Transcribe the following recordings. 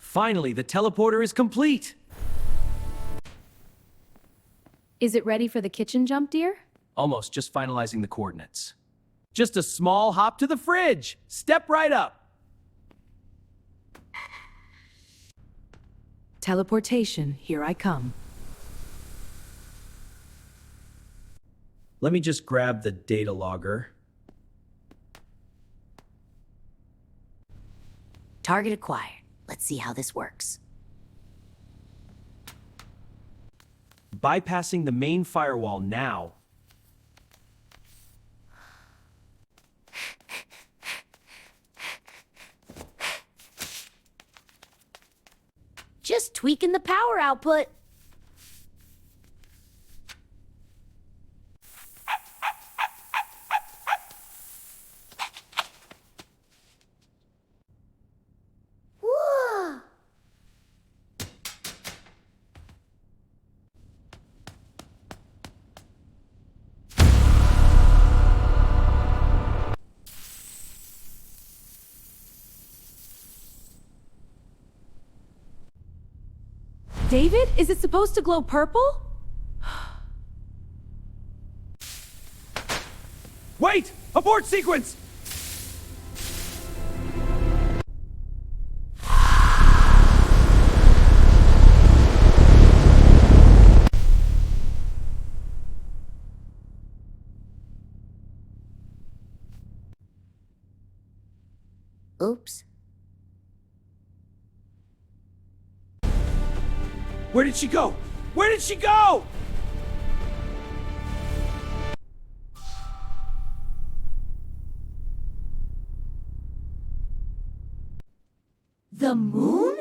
Finally, the teleporter is complete. Is it ready for the kitchen jump, dear? Almost, just finalizing the coordinates. Just a small hop to the fridge. Step right up. Teleportation, here I come. Let me just grab the data logger. Target acquired. Let's see how this works. Bypassing the main firewall now. Just tweaking the power output. Whoa! David, is it supposed to glow purple? Wait! Abort sequence! Oops. Where did she go? Where did she go? The moon?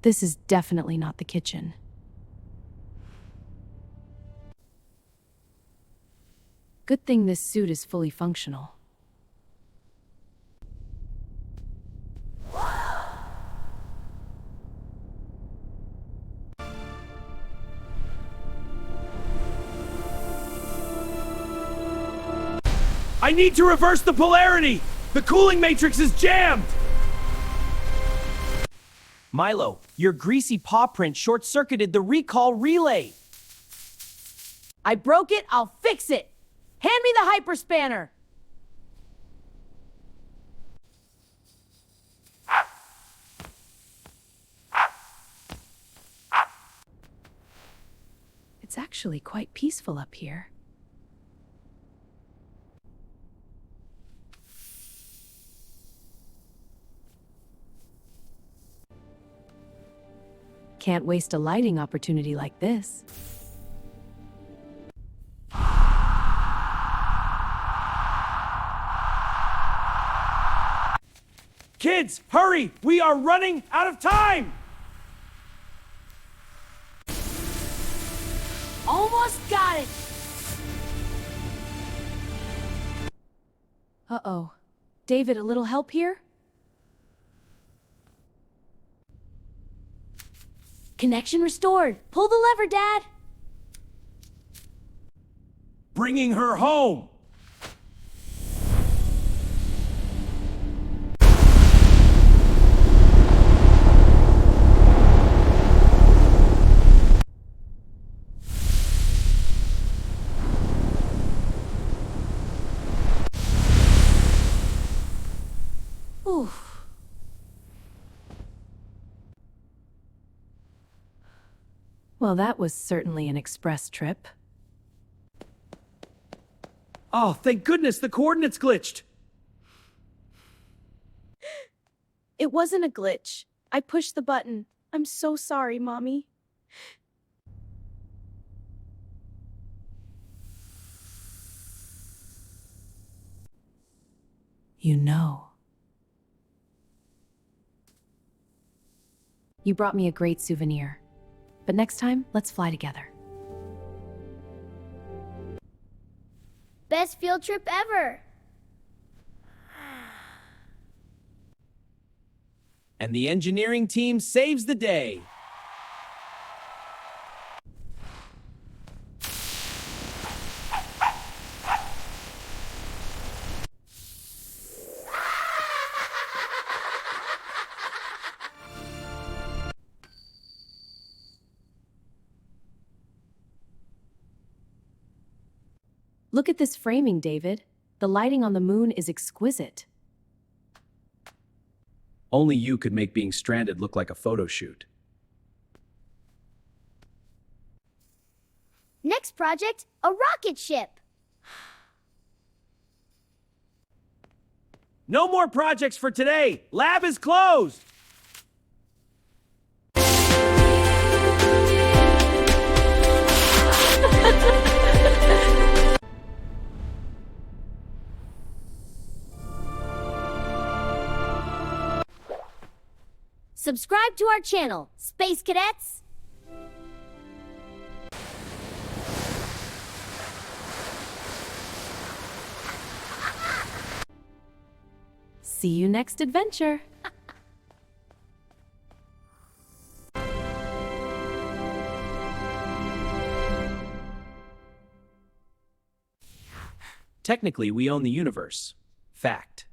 This is definitely not the kitchen. Good thing this suit is fully functional. I need to reverse the polarity! The cooling matrix is jammed! Milo, your greasy paw print short-circuited the recall relay. I broke it, I'll fix it! Hand me the hyperspanner! It's actually quite peaceful up here. Can't waste a lighting opportunity like this. Kids, hurry! We are running out of time! Almost got it! Uh-oh. David, a little help here? Connection restored. Pull the lever, Dad. Bringing her home! Oof. Well, that was certainly an express trip. Oh, thank goodness the coordinates glitched! It wasn't a glitch. I pushed the button. I'm so sorry, Mommy. You know. You brought me a great souvenir. But next time, let's fly together. Best field trip ever. And the engineering team saves the day. Look at this framing, David. The lighting on the moon is exquisite. Only you could make being stranded look like a photo shoot. Next project, a rocket ship. No more projects for today! Lab is closed! Subscribe to our channel, Space Cadets. See you next adventure. Technically, we own the universe. Fact.